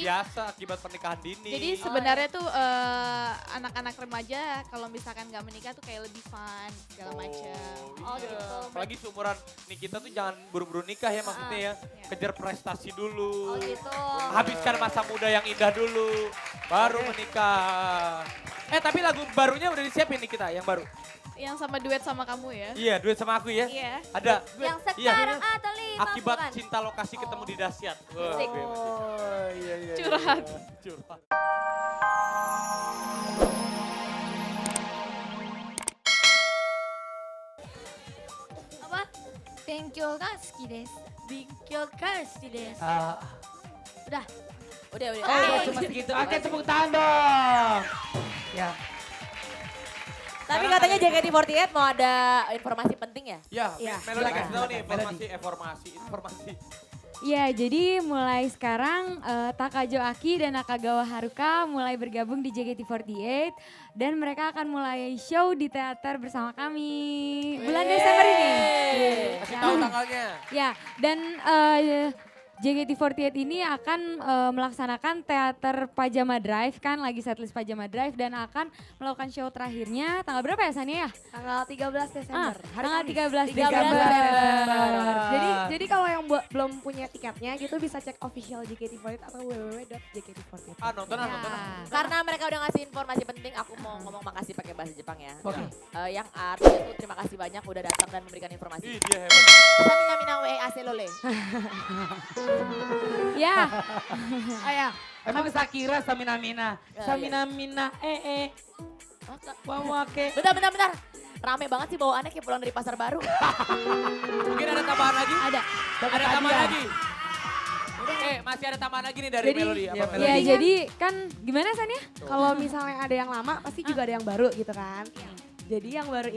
biasa akibat pernikahan dini. Jadi sebenarnya tuh anak-anak remaja kalau misalkan nggak menikah tuh kayak lebih fun segala macam. Oh gitu. Apalagi seumuran nih kita tuh jangan buru-buru nikah ya maksudnya ya. Kejar prestasi dulu. Oh gitu. Habiskan masa muda yang indah dulu. Baru menikah. Tapi lagu barunya udah disiapin nih kita yang baru. Yang sama duet sama kamu ya. Iya duet sama aku ya. Iya. Ada. Yang Iya. sekarang atau 5 Akibat bulan? cinta lokasi ketemu di dahsyat. Asik. Iya. Curhat. Curhat. Apa? Benkyo ga suki desu. Benkyo ga suki desu. Udah. Udah. Oh, cuma segitu. Oke, tepuk tangan dong. Ya. Tapi katanya JKT48 mau ada informasi penting ya? Ya, Iya, Melody silakan. kasih tahu nih Melody. informasi. Ya, jadi mulai sekarang Takajo Aki dan Nakagawa Haruka mulai bergabung di JKT48 dan mereka akan mulai show di teater bersama kami bulan Desember ini. Kasih tahu tanggalnya. Ya, dan JKT48 ini akan melaksanakan teater Pajama Drive kan, lagi setlist Pajama Drive dan akan melakukan show terakhirnya tanggal berapa ya Sania ya? Tanggal 13 Desember. Tanggal 13 13 Desember. Jadi kalau yang belum punya tiketnya gitu bisa cek official JKT48 atau www.jkt48. Nonton. Karena mereka udah ngasih informasi penting, aku mau ngomong makasih pakai bahasa Jepang ya. Oke. Yang artinya tuh terima kasih banyak udah datang dan memberikan informasi. Ih, dia hebat. Samina mina we aselole. Ya, Emang Sakira Samina-mina. Ya, Samina-mina Wawake. Bentar. Rame banget sih bawaannya kayak pulang dari pasar baru. Mungkin ada tambahan lagi? ada. Ada tambahan lagi? Masih ada tambahan lagi nih dari Jadi- Melody. Apa Iya, Melody? Ya, jadi kan gimana Sania? Kalau misalnya ada yang lama pasti juga ada yang baru gitu kan. Jadi yang baru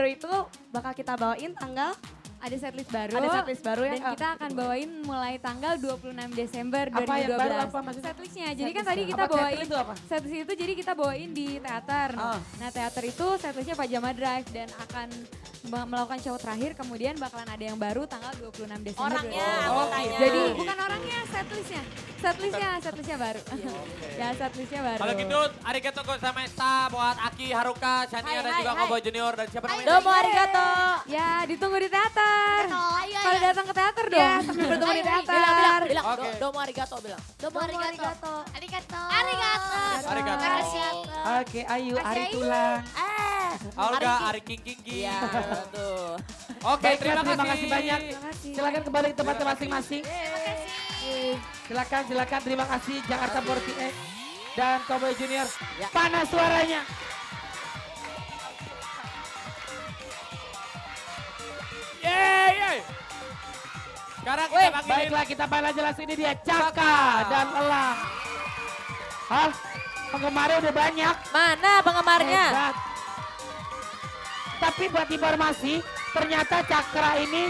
itu bakal kita bawain tanggal Ada setlist baru. ada setlist baru Dan yang kita akan bawain mulai tanggal 26 Desember 2012. Apa yang baru apa maksudnya? Setlistnya. Jadi kan tadi kita Apa teater bawain itu apa? setlist itu jadi kita bawain di teater. Ah. Nah, teater itu setlistnya Pajama Drive dan akan melakukan show terakhir kemudian bakalan ada yang baru tanggal 26 Desember. Orangnya, 2012. anggotanya. Jadi bukan orangnya, setlistnya. Setlistnya baru. Ya, setlistnya baru. Kalau gitu, arigato gozaimashita buat Aki, Haruka, Shania, dan Hai, juga hai. Cowboy Junior, dan siapa namanya? Domo arigato. Ya, ditunggu di teater. Kalau datang ke teater dong. ya sambil bertemu di teater. Bilang. Oke. Domo arigato bilang. Domo arigato. Arigato. Arigato. Oke, ayo Ari tulang. Olga, Ari King. Iya, tuh. Oke, Baiklah, terima kasih. kasih banyak. Silakan kembali ke tempatnya masing-masing. Silakan, terima kasih Jakarta 48 dan Cowboy Junior. Ya. Panas suaranya. Yeay. Sekarang kita panggilin. Baiklah, kita panggil jelas ini dia Caka dan Elang. Hah? Penggemarnya udah banyak. Mana penggemarnya? Hebat. Tapi buat informasi, ternyata Cakra ini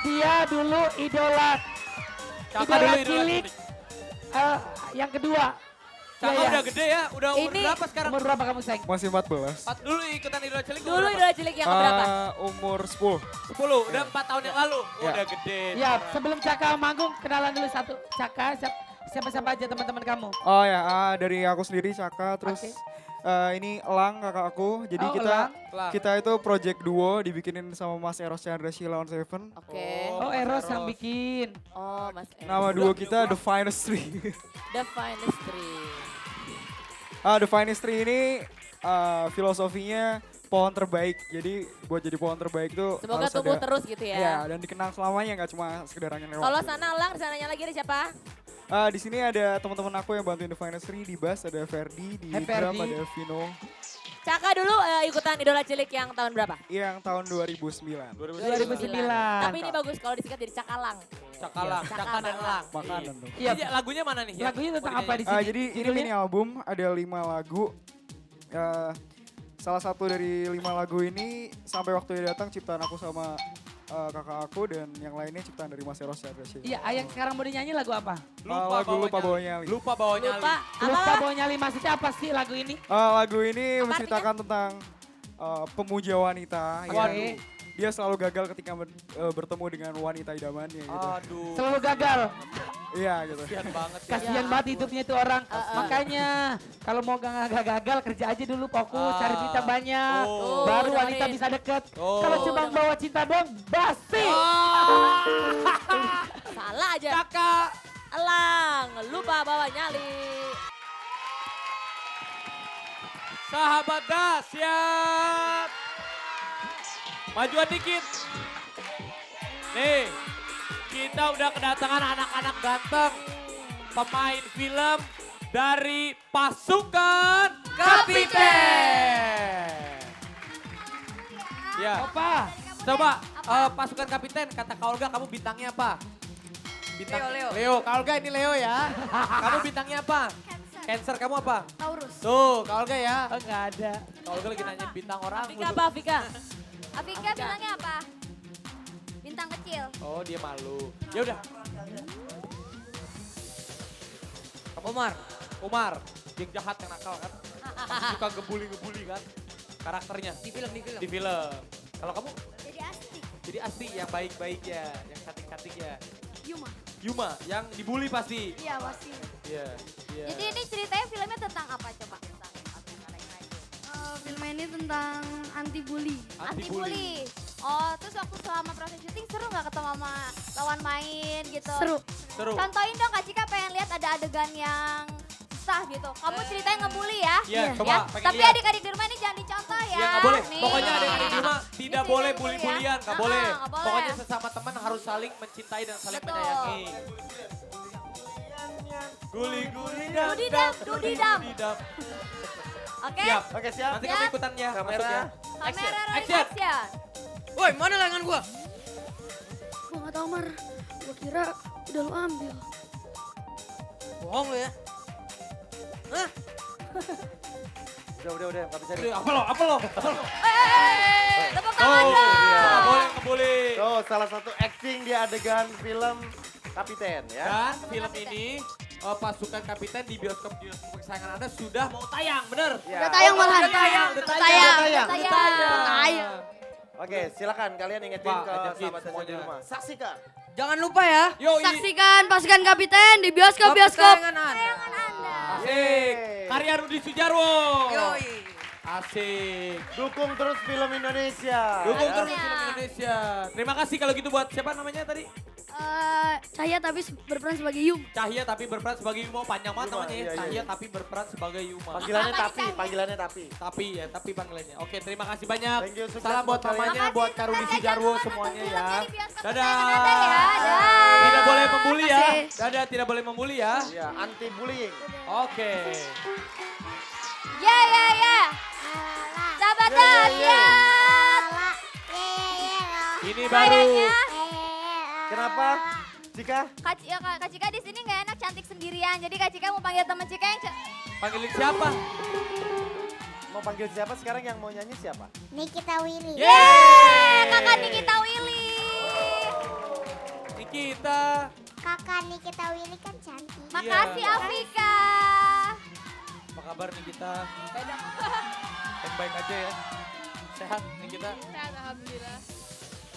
dia dulu idola Caka dulu idola cilik. Yang kedua. Caka Iya, iya. udah gede ya, udah umur Ini berapa sekarang? Umur berapa kamu, Seng? Masih 14. Dulu ikutan idola cilik Dulu umur idola cilik yang berapa? Umur 10. 10, udah 4 tahun yang lalu. Ya. Udah gede. Ya, sebelum Caka manggung, kenalan dulu satu. Caka, siapa-siapa aja teman-teman kamu? Oh ya, dari aku sendiri Caka, terus Oke. ini Elang kakak aku. Jadi Oh, kita Elang. kita itu project duo dibikinin sama Mas Eros Chandra Sheila on Seven. Oke. Oh, Eros yang bikin. Oh, Mas Eros. Nama duo kita The Finest Tree. The Finest Tree. The Finest Tree ini filosofinya pohon terbaik. Jadi buat jadi pohon terbaik tuh Semoga harus tumbuh ada, terus gitu ya, ya. dan dikenang selamanya nggak cuma sekedar angin lewat. Kalau sana Lang, sananya lagi ada siapa? Di sini ada teman-teman aku yang bantuin The Finest Tree, di bass ada Ferdi, di Hai, drum Ferdi. ada Vino. Caka dulu ikutan idola cilik yang tahun berapa? Yang tahun 2009. 2009. Tapi ini bagus kalau disingkat jadi Cakalang. Cakalang, Iya, Caka dan Elang. Makanan dong. Iya. Ini lagunya mana nih? Lagunya tentang apa di Ah, sini? jadi ini Judulnya? mini album, ada 5 lagu. Salah satu dari 5 lagu ini sampai waktu dia datang ciptaan aku sama kakak aku dan yang lainnya ciptaan dari Mas Eros Chandra Sheila. Iya, yang sekarang mau dinyanyi lagu apa? Lagu Lupa Bawa Nyali. Lupa bawa nyali. Lupa. Lupa Apa? bawa nyali, maksudnya apa sih lagu ini? Lagu ini Apa menceritakan tentang pemuja wanita. yang Waduh. dia selalu gagal ketika bertemu dengan wanita idamannya gitu. Aduh. Selalu gagal. Iya gitu. Kasihan banget ya. Kasihan banget hidupnya itu orang. Makanya kalau mau gagal kerja aja dulu fokus, cari duit yang banyak. Oh. Baru dengerin. wanita bisa deket. Oh. Kalau cuma bawa cinta doang, basi. Salah aja. Kakak. Elang, lupa bawa nyali. Sahabat Das, siap. Majuan dikit. Nih, kita udah kedatangan anak-anak ganteng. Pemain film dari Pasukan Kapiten. Ya, Apa? coba Pasukan Kapiten, kata Kak Olga kamu bintangnya apa? Bintang Leo. Kak Olga ini Leo ya. Kamu bintangnya apa? Cancer, kamu apa? Taurus. Tuh, Kak Olga ya. Oh, nggak ada. Kak Olga lagi nanya bintang orang. Afika apa Afika? Afika bintangnya apa? Bintang kecil. Oh, dia malu. Ya udah. Umar, yang jahat yang nakal kan? Suka ngebully kan? Karakternya. Di film. Kalau kamu Jadi asli. jadi asli yang baik-baik ya, yang cantik-cantik ya. Yuma. Yang dibully pasti. Iya pasti. Iya. Iya. Jadi ini ceritanya filmnya tentang apa coba? Film ini tentang anti bully. Anti bully. Oh, terus waktu selama proses syuting seru nggak ketemu sama lawan main gitu? Seru. Seru. Contohin dong Kak Cika, pengen lihat ada adegan yang susah gitu. Kamu ceritanya ngebully ya? Iya, coba Ya, pengen tapi lihat. adik-adik di rumah ini jangan dicontoh ya. Iya nggak boleh. Nih. Pokoknya adik-adik di rumah tidak Ini boleh ceritanya bully-bulian, nggak ya. boleh. Nggak boleh. Pokoknya sesama teman harus saling mencintai dan saling Betul. menyayangi. Guli-guli dam, Dudidam, dudidam. dudidam. Oke? Siap. Oke siap. Nanti kamu ikutan ya. Kamera. masuk ya. Kamera rolling Action. action. Woi, mana lengan gua? Gua gak tau Mar. Gua kira udah lu ambil. Bohong lu ya. Hah? Udah, nggak bisa. Apa lo? Tepuk tangan dong. Nggak boleh ngebully. Tuh, salah satu acting di adegan film Kapiten ya. Dan film ini Pasukan Kapiten di bioskop kesayangan Anda sudah mau tayang, bener? Ya. Udah tayang malahan. Udah tayang. Tayang. Oke, silakan kalian ingetin Pak, ke ajakin sahabat di semuanya. rumah. Saksikan. Jangan lupa ya. Yo, Saksikan Pasukan Kapiten di bioskop-bioskop. Tayangan Anda. Asik. Karya Rudi Sujarwo. Yoi. Asik. Dukung terus film Indonesia. Dukung ya. terus film Indonesia. Terima kasih kalau gitu buat siapa namanya tadi? Saya tapi berperan sebagai Yum. Cahya tapi berperan sebagai Yuma. Panjang banget Yuma, namanya ya. iya, iya, Cahya iya. tapi berperan sebagai Yuma. Panggilannya tapi. Tapi panggilannya. Oke, terima kasih banyak. Thank you, sukses Salam buat buat kalian. mamanya, buat Kak Rudi Sujarwo semuanya ya. Dadah. Dadah. Tidak boleh membuli ya. Makasih. Dadah, tidak boleh membuli ya. Ya, anti bullying. Oke. Ya. Sahabat Das, siap. Ini baru Kenapa? Jika Kak Cika di sini nggak enak cantik sendirian. Jadi Kak Cika mau panggil teman Cika yang panggilin siapa? mau panggil siapa sekarang, yang mau nyanyi siapa? Nikita Willy. Yeay. Kakak Nikita Willy. Nikita. Kakak Nikita Willy kan cantik. Iya. Makasih Afika. Apa kabar Nikita? Baik-baik aja ya. Sehat Nikita? Sehat, alhamdulillah.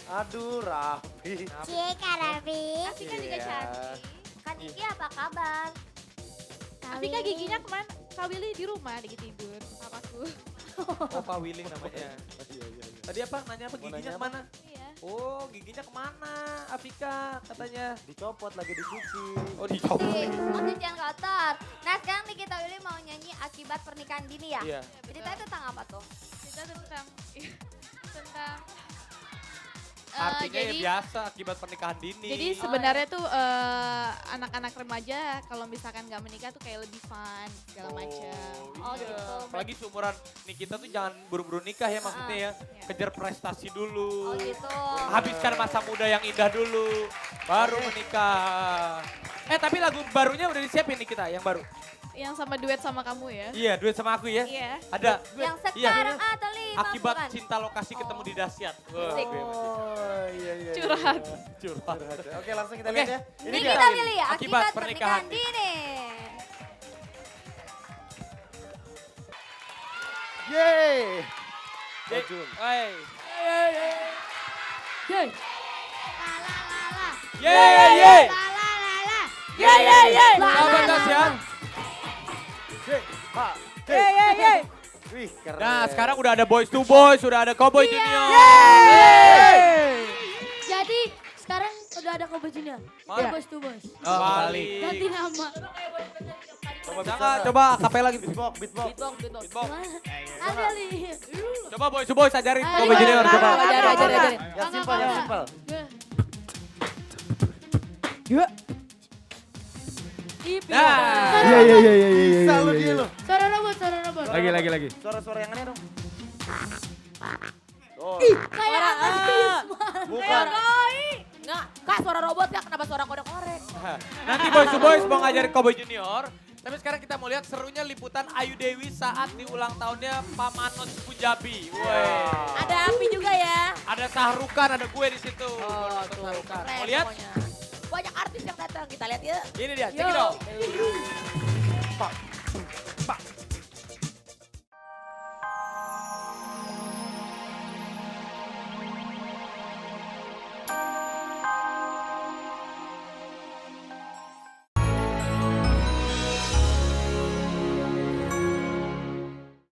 Aduh, Raffi. Cie Kak Raffi. Afika juga Iya. cantik. Kak Niki apa kabar? Afika giginya kemana? Kak Willy di rumah lagi tidur. Papaku. Oh Pak Willy namanya. Tadi apa? Nanya apa? Mau Giginya nanya apa? kemana? Iya. Oh giginya kemana Afika katanya. Dicopot lagi dicuci. Oh dicopot. Oh cucian kotor. Nah sekarang Nikita Willy mau nyanyi Akibat Pernikahan Dini ya? Iya. Ceritanya tentang apa tuh? Kita tentang Artinya jadi ya biasa akibat pernikahan dini. Jadi sebenarnya tuh anak-anak remaja kalau misalkan nggak menikah tuh kayak lebih fun segala macam. Oh, iya. gitu. Apalagi seumuran Nikita tuh jangan buru-buru nikah ya maksudnya ya. Iya. Kejar prestasi dulu. Oh gitu. Habiskan masa muda yang indah dulu. Baru menikah. Tapi lagu barunya udah disiapin Nikita yang baru. Yang sama duet sama kamu ya. Iya duet sama aku ya. Iya. Ada. Yang Iya. sekarang atau lima Akibat bukan? cinta lokasi ketemu di dahsyat. Wah, Asik. Oh, iya. Curhat. curhat. Oke, langsung kita Oke. lihat ya. Ini Nikita dia. Willy ya, Akibat Akibat Pernikahan Pernikahan Dini. Yeay. Dek, Bojun. Wey. Yeay. Yeay, yeay. La la la la. Sahabat dahsyat. Wih, keren. Nah, sekarang udah ada Boys to Boys, sudah ada Cowboy Junior. Jadi sekarang udah ada Cowboy Junior. Mana? Boys to Boys. Oh, balik. Ganti nama. Jangan, coba kapel lagi. Beatbox. Beatbox. Ada nih. Coba Boys to Boys ajarin Ayo, Cowboy Junior, ayo, coba. Ajarin. Yang simpel. Nah, Bisa lu dia lu. Suara robot. Lagi. Suara-suara yang aneh dong. Oh, Kayak apa sih? bukan. Enggak, Kak suara robot ya, kenapa suara korek-korek? nanti Boys to Boys mau ngajarin Cowboy Junior. Tapi sekarang kita mau lihat serunya liputan Ayu Dewi saat di ulang tahunnya Pamanos Punjabi. Woi. Ada api juga ya. Ada Sahrukan, ada gue di situ. Keren Mau lihat? pokoknya. Banyak artis yang datang, kita lihat ya. Ini dia, cekidot.